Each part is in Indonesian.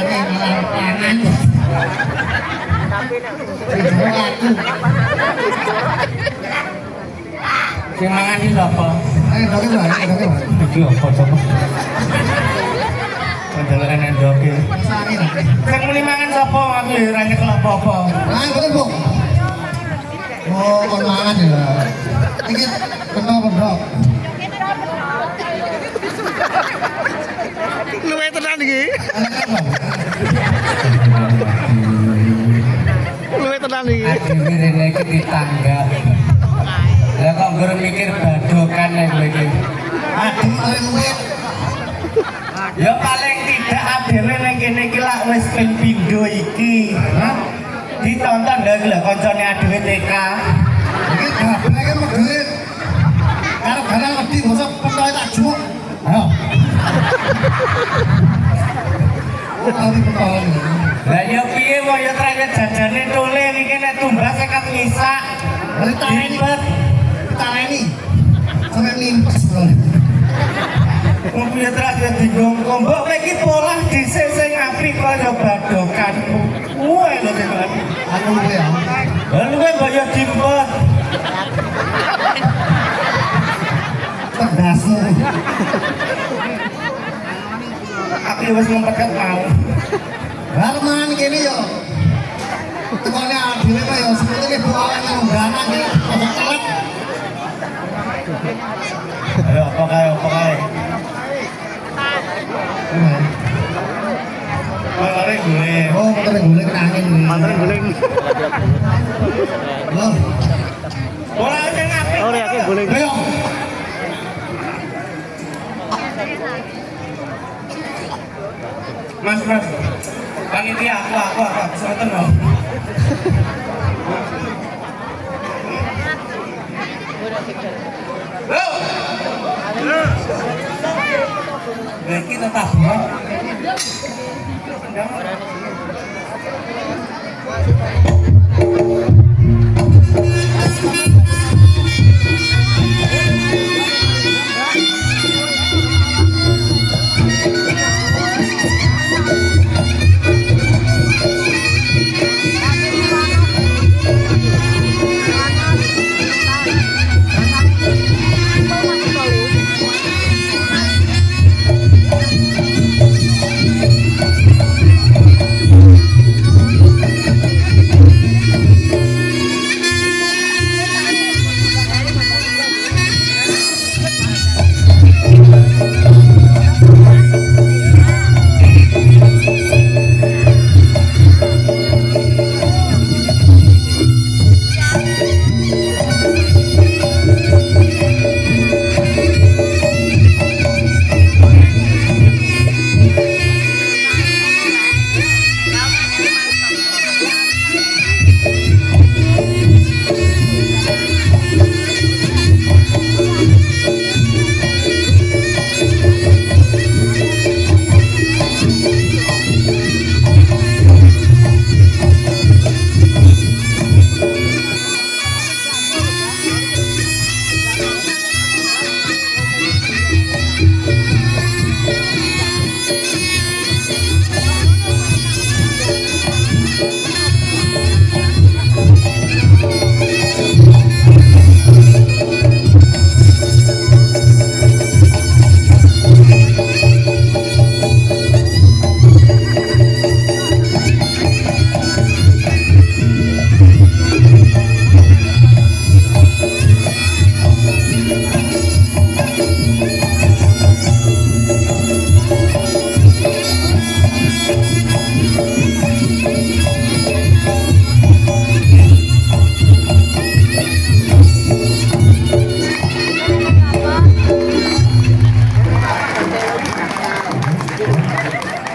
Lari malah pangan. Sing mangan iki sapa? Ayo doke wae, doke wae. Iki apa sapa? Padahal enek doke. Sari lah. Sing muni mangan sapa? Aku ya ora nyekel apa-apa. Ah, betul, Bu. Oh, kon mangan ya. Iki kena pedok. Luwe tenan iki. Luwe tenan iki. Akhirnya rene iki ditangga. Lah kok gur mikir badokan nek kowe iki. Aduh, paling luwe. Ya paling tidak adewe ning kene iki lak wis ping pindho iki. Hah? Ditonton lho iki lho kancane adewe TK. Iki gablek kan medhit. Karep barang wedi mosok pentoke tak juk. Ayo. Oh, kali pentoke. Lah ya piye wae ya trayek jajane tole iki nek tumbas sekat ngisak. Ribet. Tareni. Sampai limpes bro. Wong piye trayek digongkong. Mbok kowe iki polah dhisik sing apik kaya badokanmu. Kuwe lho sing apik. Aku luwe ya. Lah luwe mbaya dimpet. Pedasmu. Aku wis mempeket mau. Barman kene yo. Tekone adile kok yo sebetulnya bualan nang undangan iki kok telat. Ayo apa kae? Mare gue. Oh, motor guling kena angin ini. Mantan guling. Loh, Ora sing apik. Oh, ya guling. ayo. Mas. Panitia aku senten lho. Loh. Iki tetap ya.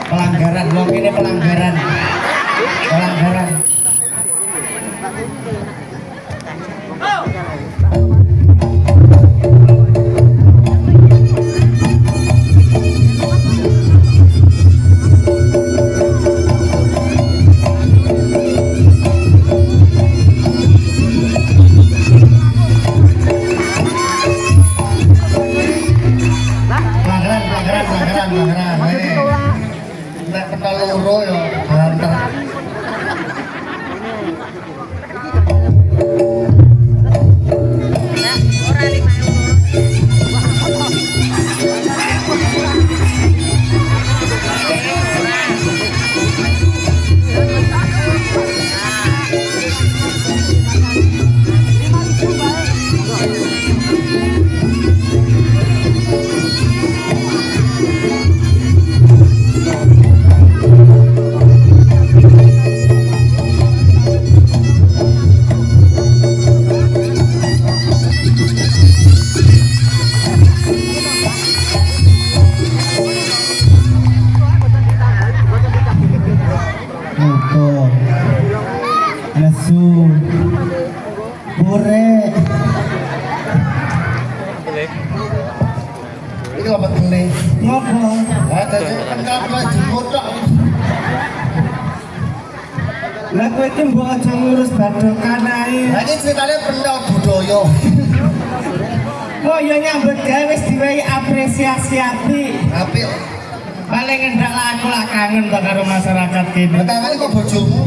Pelanggaran blok ini pelanggaran. Pelanggaran. Nek pentol loro Muko, nesu, pure. Ini apa kene? Ngopo? Ada kenal kelas jemput tok. Lah kowe iki mbok aja ngurus badokan ae. Lah ini ceritanya pendal budaya. Kok ya nyambut gawe wis diwehi apresiasi apik. Tapi Paling endak lah aku lah kangen to karo masyarakat kene. pertama ini kok bojomu.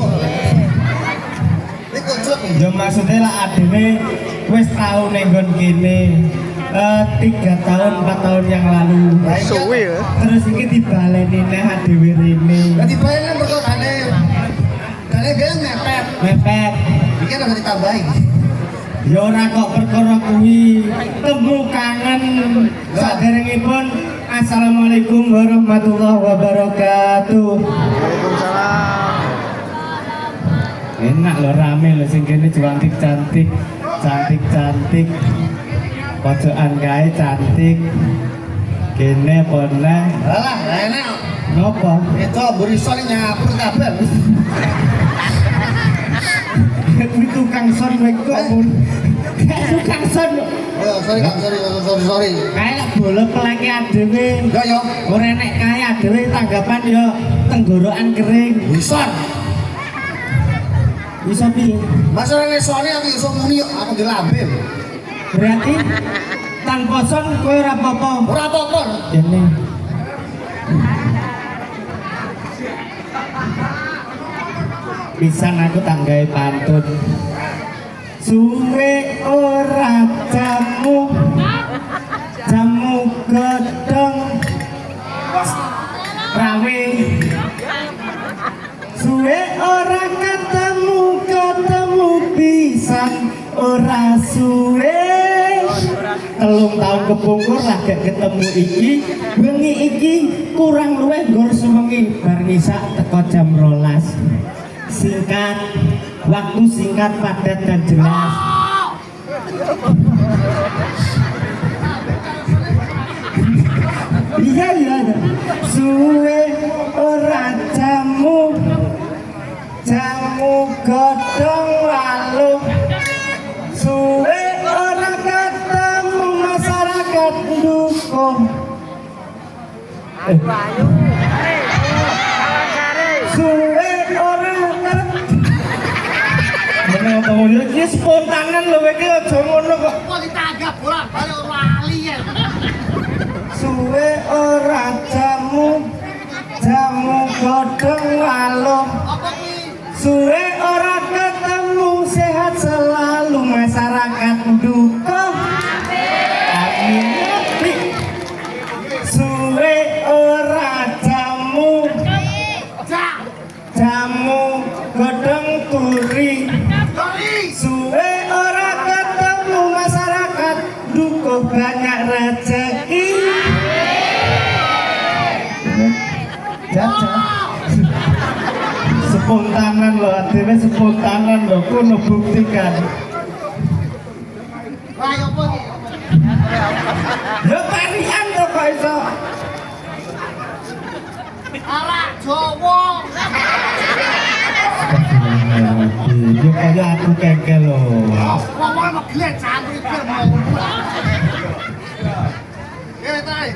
Ini kocok. Ya maksudnya lah adene wis tau ning nggon kene. 3 tahun 4 tahun yang lalu. Suwi ya. Terus iki dibaleni neh dhewe rene. Lah dibayar mergo kane. Kane dia mepet. Mepet. Iki harus ditambahi. Ya ora kok perkara kuwi. Temu kangen. Saderengipun Assalamualaikum warahmatullahi wabarakatuh. Waalaikumsalam. Enak lho rame lho sing kene cantik-cantik. Cantik-cantik. Pojokan kae cantik. Kene pone. Alah, enak. Ngopo? Itu burisan nyapur kabeh. Kuwi tukang son kowe kok mun. Tukang son. Oh, sorry Kang, sorry. Kae lek bola peleke adewe. Ya yo, Ora enek kae adewe tanggapan yo tenggorokan kering. burisan. Bisa piye? Masalahnya soalnya aku iso muni aku dilambel. Berarti tanpa son kowe ora apa-apa. Ora apa-apa. Kene. Pisan aku tanggae pantun. Suwe ora jamu. Jamu godhong. Rawe. Suwe ora ketemu pisan ora suwe. 3 tahun kepungkur lah gak ketemu iki. Bengi iki kurang luwih nggur sewengi bar ngisak teko jam 12. Singkat, waktu singkat, padat dan jelas. Iya. Suwe ora jamu godhong walu. Suwe ora ketemu masyarakat ndukung. Suwe ora ketemu. Iki spontanan lho iki aja ngono kok. Kok ditanggap bolak-balik lali ya. Suwe ora jamu godhong walu. Apa ki? Suwe ora ketemu sehat selalu masyarakat ndukung. Amin. Suwe ora jamu godhong turi. Suwe ora ketemu masyarakat ndukung banyak rezeki. Jajan. Spontanan loh, adewe spontanan loh, kuno buktikan. Lah yo apa ki? Ya parian to kok iso. Arak Jawa. Ya kaya aku kengkel loh. Ngomongnya mau gile campur iki mau. Tai.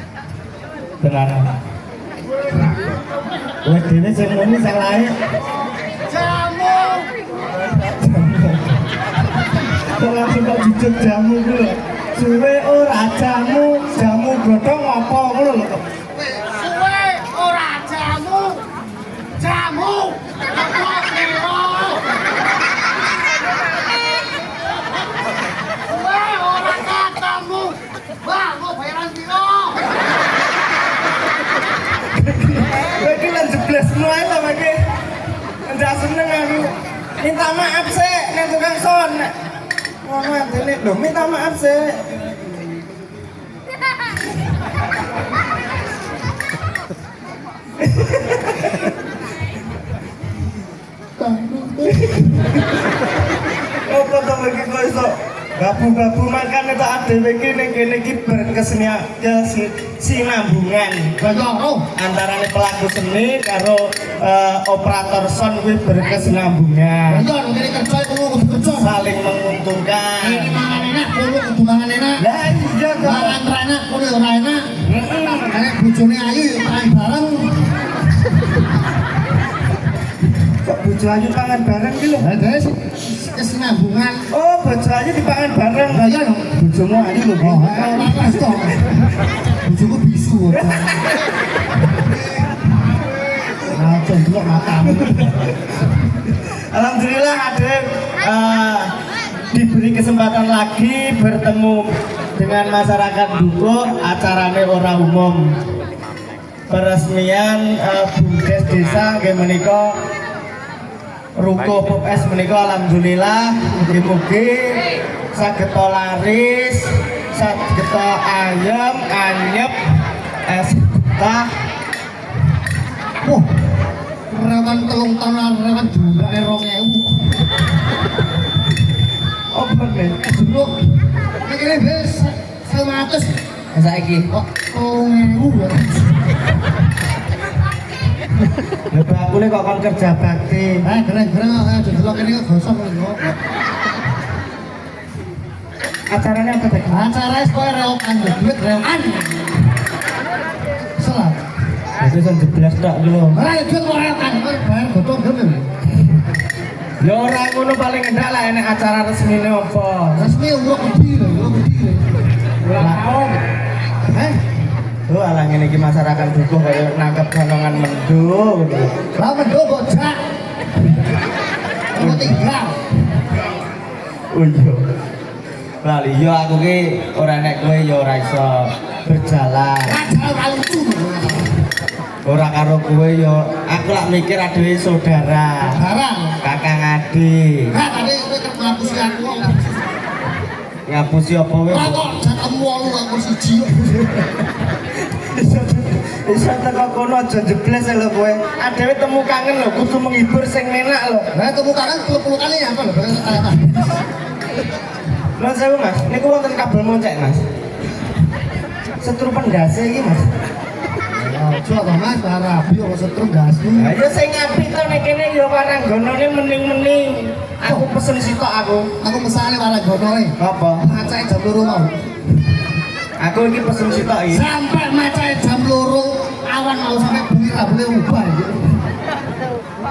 Tenanan. Wes dene sing ngene salahe. Jamu. Kok langsung kok jujur jamu ku lho. Suwe ora jamu godhong apa ngono lho kok. Suwe ora jamu. Apa kira? Suwe ora ketemu. Wah, kok bayaran piro? Kowe iki lan jeblesmu ae to kowe iki. Ndak seneng aku. Minta maaf sih nek tukang son. Ngono atene lho, minta maaf sih. Apa to iki kok iso babu-babu makan itu ada iki ning kene iki berkesinambungan antara pelaku seni karo operator sound kuwi berkesinambungan. Saling menguntungkan. Ini mangan enak, kulo kudu mangan enak. Lah iya kok. Mangan enak, kulo ora enak. Nek bojone ayu ya makan bareng. Kok bojo ayu pangan bareng ki lho. Lah guys, kesinambungan. Oh, bojo ayu dipangan bareng. Lah iya lho. Bojomu ayu lho. Oh, ora kelas to. Bojoku bisu. Nah, coba matamu. Alhamdulillah Adik diberi kesempatan lagi bertemu dengan masyarakat Dukuh acarane ora umum. Peresmian BUMDes desa nggih menika Ruko Pop Es menika alhamdulillah mugi-mugi saged laris, saged ayam, anyep, es tah. Wah, rewan telung tahun rewan jumlahnya 2000. Oh bener. Jumlah, ini bisa 100. Saiki Kok 2000 ya? Lebah aku kok kon kerja bakti. Keren-keren, delok ini kok gosok lho. Acaranya apa tadi? Acara sekolah rewokan, duit rewokan. Salah. Jadi son jeblas tok lho. Ora ya duit rewokan, bayar gotong gelem. Ya ora ngono paling endak lah enek acara resmine apa. Resmi umroh gede lho, umroh gede. Ulang tahun. Oh alah ngene iki masyarakat Dukuh kaya nangkep ganongan mendung gitu. Lah mendung bocah. Nomor 3. Oh iya. Lali yo aku ki ora nek kowe ya ora iso berjalan. Acara lucu. Ora karo kowe yo aku lak mikir adewe saudara. Barang. Kakang adik. Nah, tadi kowe kerep ngapusi aku. Ngapusi apa kowe? Ora kok jatemu 8 aku siji. Iso teko kono aja jebles lho kowe. Adewe temu kangen lho kudu menghibur sing enak lho. Lah temu kangen 10 kali ya apa lho? Nuwun sewu Mas, niku wonten kabel moncek Mas. Setrupen ndase iki Mas. Coba Mas, rabi kok setrum gasmu. Ayo sing apik to nek kene ya waranggonane mening-mening. Aku pesen sitok aku. Aku mesane waranggonane. Apa? Macake jam 2 mau. Aku iki pesen sitok iki. Sampai macake jam 2 awan mau sampai bengi ra boleh ubah iki.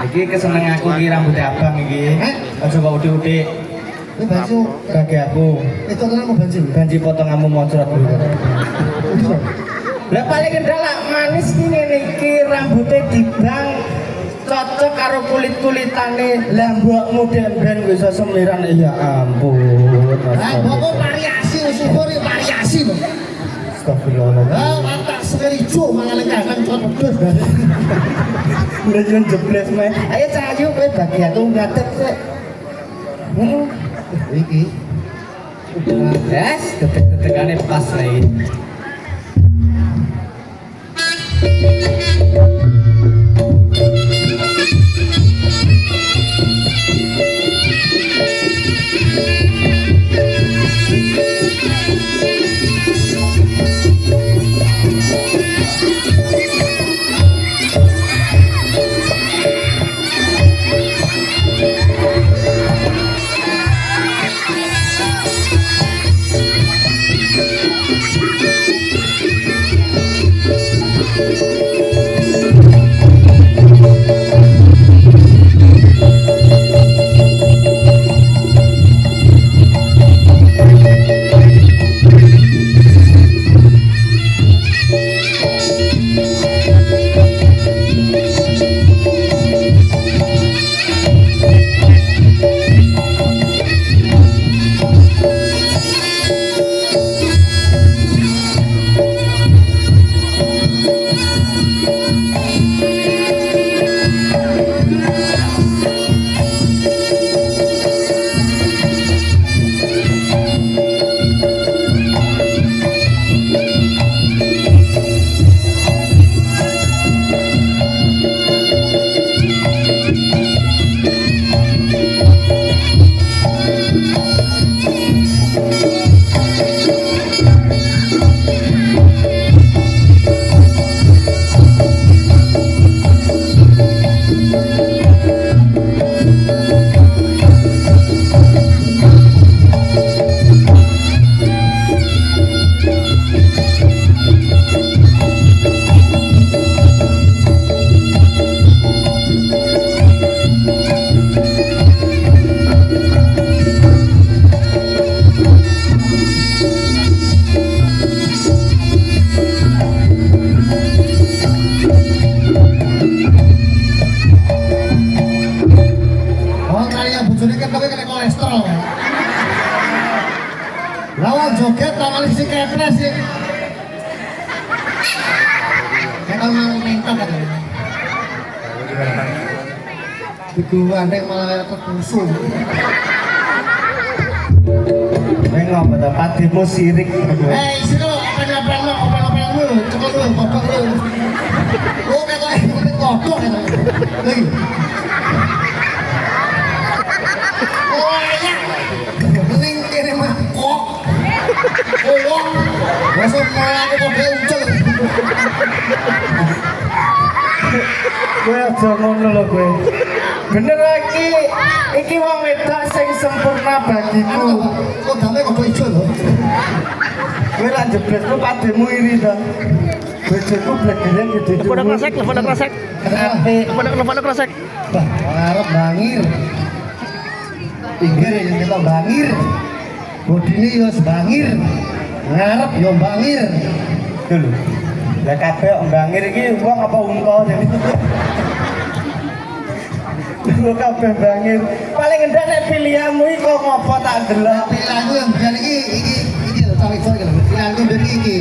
Iki keseneng aku iki rambut abang iki. Aja kok udik-udik. Ini baju Bagi aku. itu kan mau baju. Ganti potonganmu mocot dulu. Lah paling kendala manis ki ngene iki rambutnya dibang cocok karo kulit-kulitane. Lah mbokmu den-den wis iso semiran ya ampun. Lah pokok variasi syukur variasi lho. Astagfirullahaladzim. Lah mantap sekali jo mangane kangen cocok terus. Udah jangan jebles meh. Ayo Cahayu kowe bagi aku ngadep sik. Iki. Yes, detek-detekane pas lagi. joget tak malah si kepres sih. Kalau mau mentok kan. Begitu andek malah kekusum. Ngapa ta patimu sirik. Isi lo apa-apa lo, cukup lo, kotor lo. Oh kata ini kotor kan. Lagi. Oh ya. Ning kene mah kok. Oh. Masuk malah aku kok uncel. Gue aja ngono lho gue. Bener iki wong wedok sing sempurna bagiku. Kok dame kok ijo lho. Gue lan jebretku pademu iri to. Bojoku blegene gede. Lepon kresek, lepon kresek. Apik. Lepon kresek. Bah, ngarep bangir. Pinggir yang kita bangir. Bodine yo bangir. Ngarep yo bangir. Dulu. Lah kabeh bangir iki wong apa unta jadi. Lu kabeh bangir. Paling ngendak nek pilihanmu iki kok ngopo tak delok. Pilihanku yang biar iki lho sampe sore lho. Pilihanku dari iki.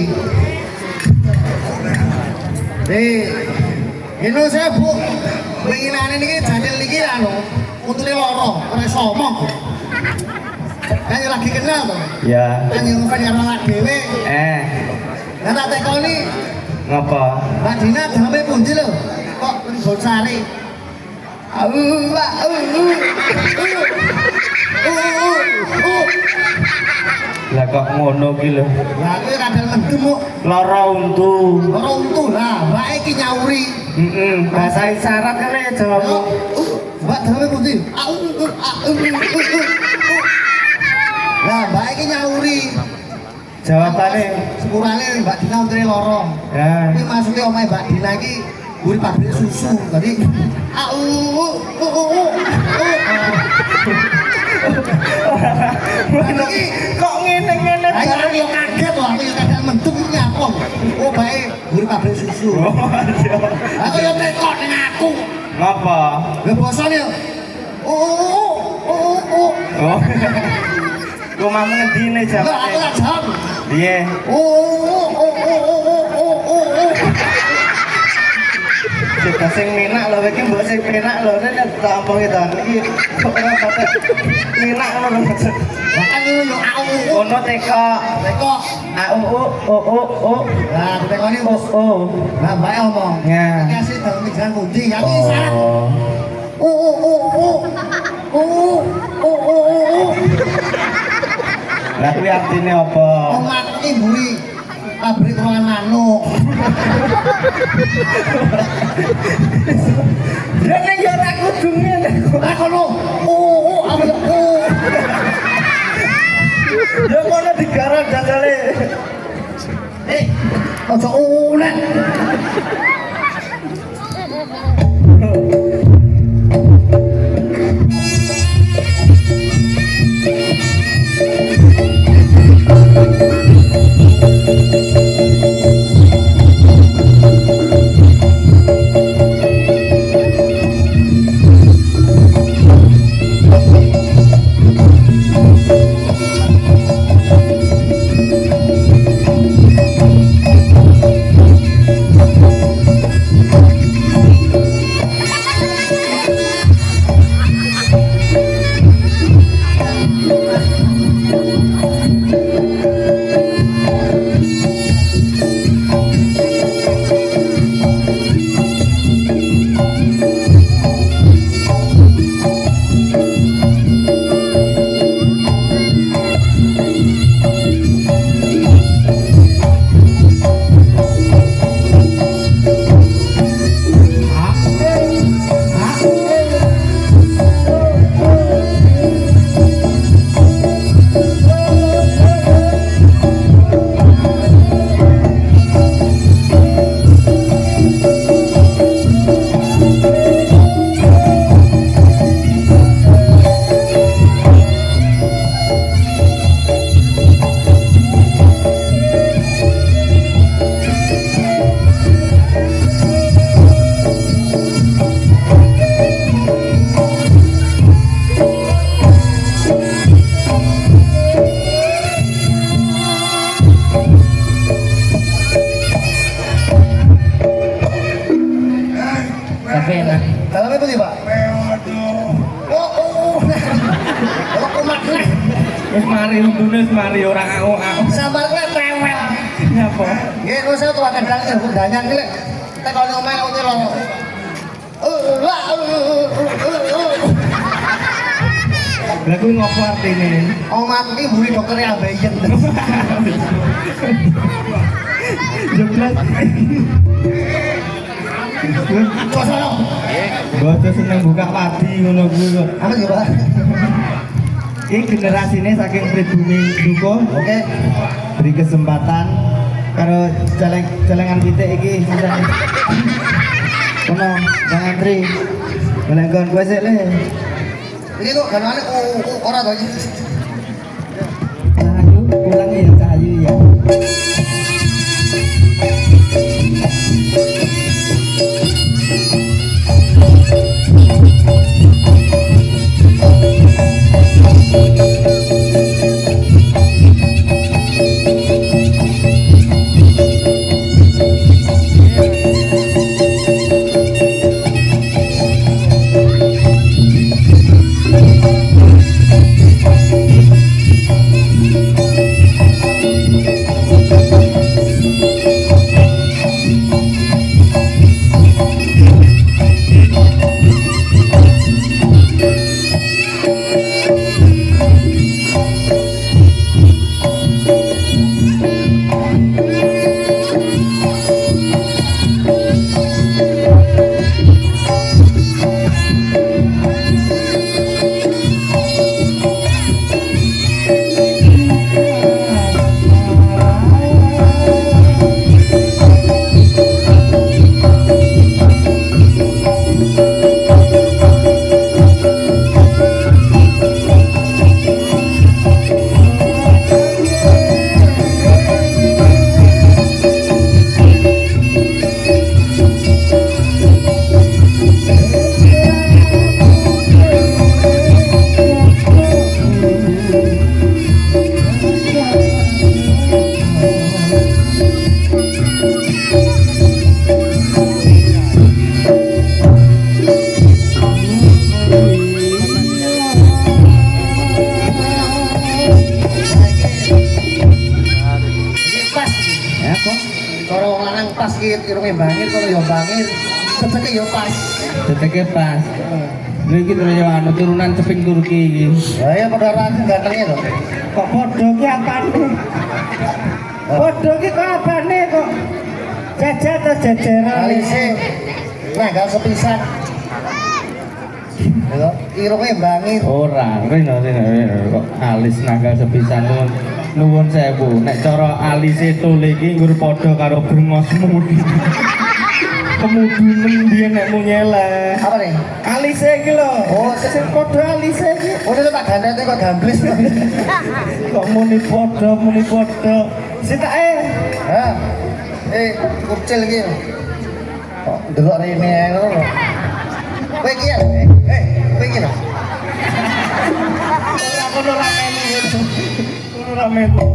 Ini saya bu, penginan ini jadil lagi anu, untune loro, ora iso omong. Kan lagi kenal to. Ya. Kan yang ngomong karo awak dhewe. Lah tak tekoni, Ngapa? Mbak Dina dame pundi lho? Kok bocare? Lah kok ngono ki lho. Lah kowe kadal mendem kok. Lara untu. Ora untu lah, mbak iki nyauri. Bahasa isyarat kan ya jawabmu. Mbak dame pundi? Lah mbak iki nyauri. Jawabannya Sepurane Mbak Dina untune loro. ya. Ini maksudnya omahe Mbak Dina iki mburi pabrik susu. Tadi Kok ngene-ngene ayo aku yo kaget loh, aku yo kaget mendem iki apa? Oh bae mburi pabrik susu. Aku yo tekok ning aku. Ngapa? Lah bosone yo Oh. Rumahmu ngendine Lah aku jawabane? tak jawab. Piye? Kita sing minak lho iki mbok sing penak lho nek tak ampungi ta iki kok ora patek minak ngono lho. Lah kan yo Ono teko tekok. Lah aku tekoni bos. Lah mbak ngomong. Ya. Kasih dalam jalan pundi? Aku isyarat. Lah kuwi artine apa? Omah iki mburi pabrik ruangan manuk. Ya nek yo ora kudu ngene. Lah kono. Aku Ya kono digarap jajale. ojo nek. Wis mari untune wis mari ora aku. Sabar kowe tewel. Nyapa? Nggih, kok saya tuwa kendang ya undangan iki lek tekon omah kok nyelo. Lah kuwi ngopo artine? Omah iki mburi dokter ambeien. Jeblas. Kosono. Bodo seneng buka padi ngono kuwi kok. Apa ya, Pak? Ini generasine saking pribumi duka. Oke. Beri kesempatan karo celengan pitik iki sisane. Kono, Bang Andri. Golek nggon kowe sik le. Ini kok ganane ora to iki. Cahayu, pulang ya cahayu ya. Pas iki irunge bangir kalau yo bangir. Teteke yo pas. Teteke pas. Lha iki terus yo anu turunan ceping Turki iki. Lah ya padha ra gantenge to. Kok padha ki apane? Padha ki kok apane kok? Jajar to jajaran. Alise nanggal sepisan. Yo irunge bangir. Ora, rene kok alis nanggal sepisan nuwun sewu. Nek cara alise tole iki nggur padha karo brengosmu. Kemudian dia nek munyela. Apa nih? Alise iki lho. Oh, sing padha alise iki. Udah tak gandete kok gamblis. Kok muni padha. Sitake. Ha. Kucil iki. Kok delok rene ae ngono lho. Kowe iki ya? Kowe iki lho. Ora melu. Ora melu.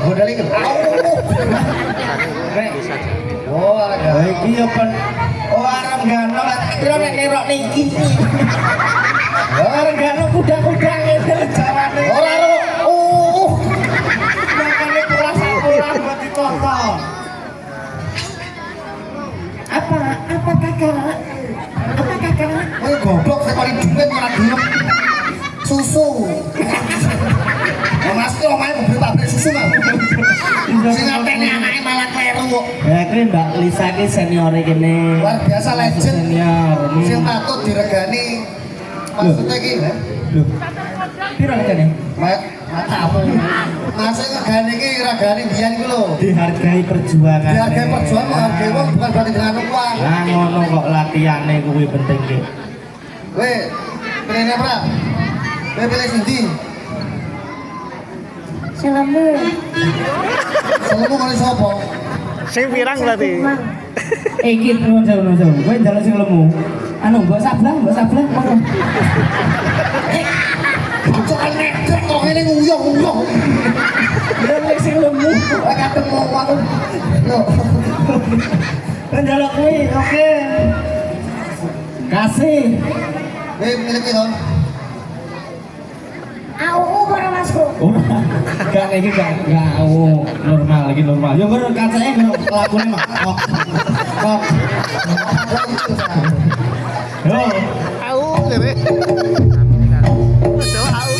modal iki. Rek. Oh, ada. Iki ya pen. Oh arep gano kira nek kerok niki. Arep gano kuda-kuda ngene jawane. Ora ora. Makane kula sapulan buat ditonton. Apa kakak? Kowe goblok sing paling dhuwit malah gelem. Susu. Mas ki omahe pabrik susu kan. Sing ngateni anake malah kleru kok. Ya kuwi Mbak Lisa ki seniore kene. Luar biasa legend. Senior. Sing patut diregani. Maksudnya ki, Lho. Piro regane? matamu. Mas regane ki regane biyen iku lho. Dihargai perjuangan. Dihargai perjuangan, menghargai wong bukan berarti dengan uang. Lah ngono kok latihane kuwi penting ki. Kowe pilih apa? Kowe pilih sindi. Selemu. Selemu kali sapa? Sing pirang berarti? Iki nuwun sewu. Kowe njaluk sing lemu. Anu mbok sablah ngono. Jangan netrek kok ngene nguyuh-nguyuh. Njaluk sing lemu. Ora ketemu aku. Yo. Kowe njaluk kuwi, oke. Kasih. Kowe pilih ki lho. Aku para masku. Gak iki gak normal lagi normal. Yo ngono kacake ngono lakune mah. Kok. Yo. Au ngene. Coba au.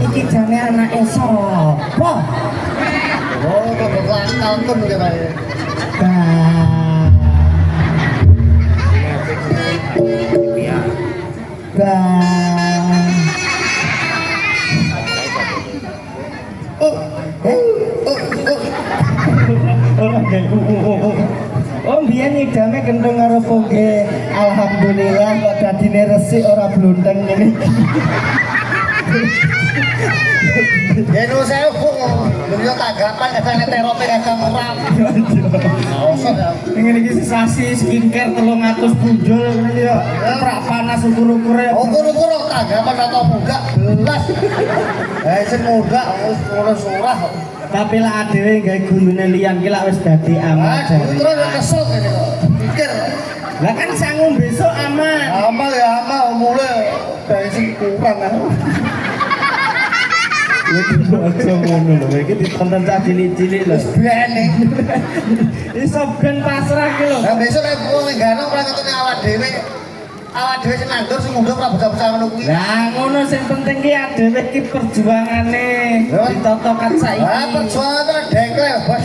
Iki jane anake sapa? Oh, kok langkalken iki kae. Oh biyen ngidame kendung karo poge. Alhamdulillah kok dadine resik ora blunteng ngene iki. Ya nu sewu. Dunia tanggapan kadang terope kadang ora. Kosong ya. Ngene iki sesasi skincare 300 punjul ngene ya. Prak panas ukur-ukure. Ukur-ukur tanggapan atau buka belas. Sing muda wis ora surah. Tapi lah dhewe gawe gulune liyan ki lak wis dadi aman. Terus kesel kene kok. Pikir. Lah kan sangung besok aman. Amal ya amal mulai dari sing kurang kan. Iki aja ngono lho, iki ditonton cah cilik-cilik lho. Bene. Iso ben pasrah ki lho. Lah besok nek wong ngano ora ketune awak dhewe. Awak dhewe sing nandur sing mundur ora bocah-bocah ngono kuwi. Lah ngono sing penting ki dhewe ki perjuangane. Ditoto kan saiki. Ah perjuangan tenan dengklek, Bos.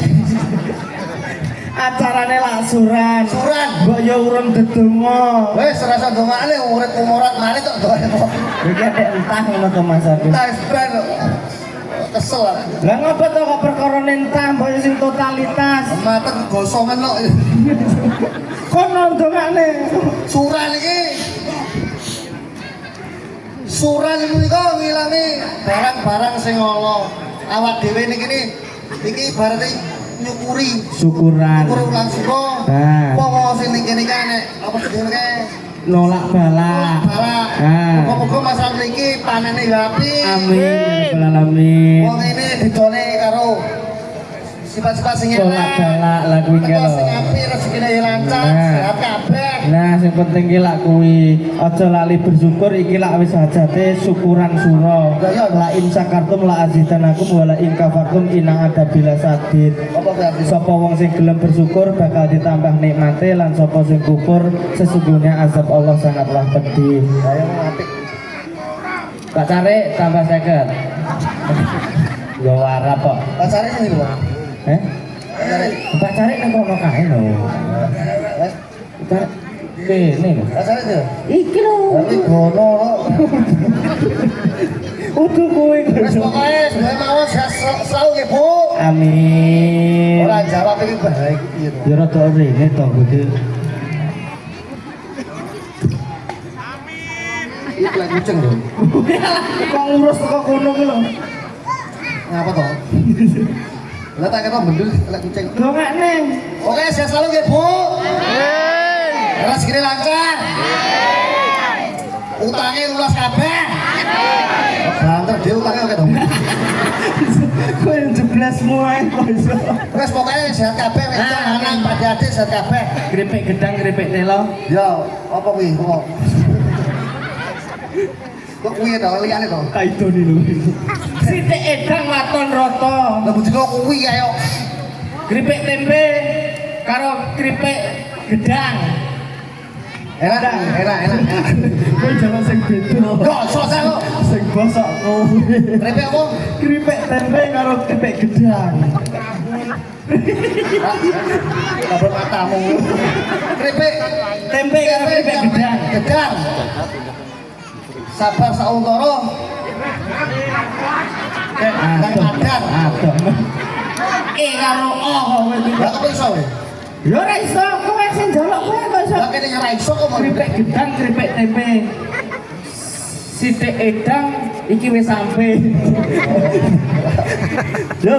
acarane laksuran. Suran. Mbok yo urun dedonga. Wes rasa dongane urip umurat mari tok doane kok. Iki adek entah ngono to Mas Agus. Tes ben kesel aku. Lah ngopo to kok perkara entah mbok sing totalitas. Matek gosongan kok. Kono dongane. Suran iki. Suran iku ngilangi barang-barang sing ala. Awak dhewe niki iki ibarate nyukuri. Syukuran. Syukur ulang syukur. Nah. Apa sing ning kene nek apa jenenge Nolak bala. balak. Nah. Muga-muga masalah iki panene ya apik. Amin ya rabbal alamin. Wong ini didone karo sifat-sifat sing Tolak balak lah kuwi ki lho. Sing apik rezekine ya lancar, Nah. sehat kabeh. Nah, sing penting ki lak kuwi aja lali bersyukur iki lak wis hajate syukuran sura. La in sakartum la azidanakum wa la in kafartum inna adabila sadid. Apa berarti? Sapa wong sing gelem bersyukur bakal ditambah nikmate lan sapa sing kufur sesungguhnya azab Allah sangatlah pedih. Saya mau apik. Pak Cari tambah 50. Yo warap kok. Pacare sing lho. Eh? Pacare. Pak Cari nang kono kae lho. Wes, Cari kene lho. pacare itu. Iki lho. Tapi gono lho. Utuh kowe. Wes pokoke semoga mawon sehat selalu nggih, Bu. Amin. Ora jawab iki baik piye to. Ya rada rene to Budi. Iki lek kucing lho. Kok ngurus kok kono ki lho. Ngapa to? Lah tak kira bendul lek kucing. Dongakne. Oke, sehat selalu nggih, Bu. Rezekine lancar. Utange lunas kabeh. Banter dhewe utange oke dong. Kowe jeblasmu ae kok iso. Wes pokoke sehat kabeh, wis anak adik sehat kabeh. Kripik gedang, kripik telo. Yo, apa kuwi? Kok kok kuwi to liyane to? Kaidoni lho. Sithik edang waton rata. Lah bujine kuwi ayo. Kripik tempe karo kripik gedang. Enak, enak, enak. Kowe jangan sing beda. Yo, sosok kok. Sing bosok kowe. Krepek apa? Kripik tempe karo kripik gedang. Kabel matamu. Krepek Tempe karo kripik gedang. gedang. Sabar sauntara. Dan adar. Aduh. Karo kowe iki. Lah kok iso we? Ya ora iso, kowe sing njaluk kowe kok iso. Lah kene ora iso kok. Kripik gedang, kripik tempe. Sithik edang iki wis sampe. Yo.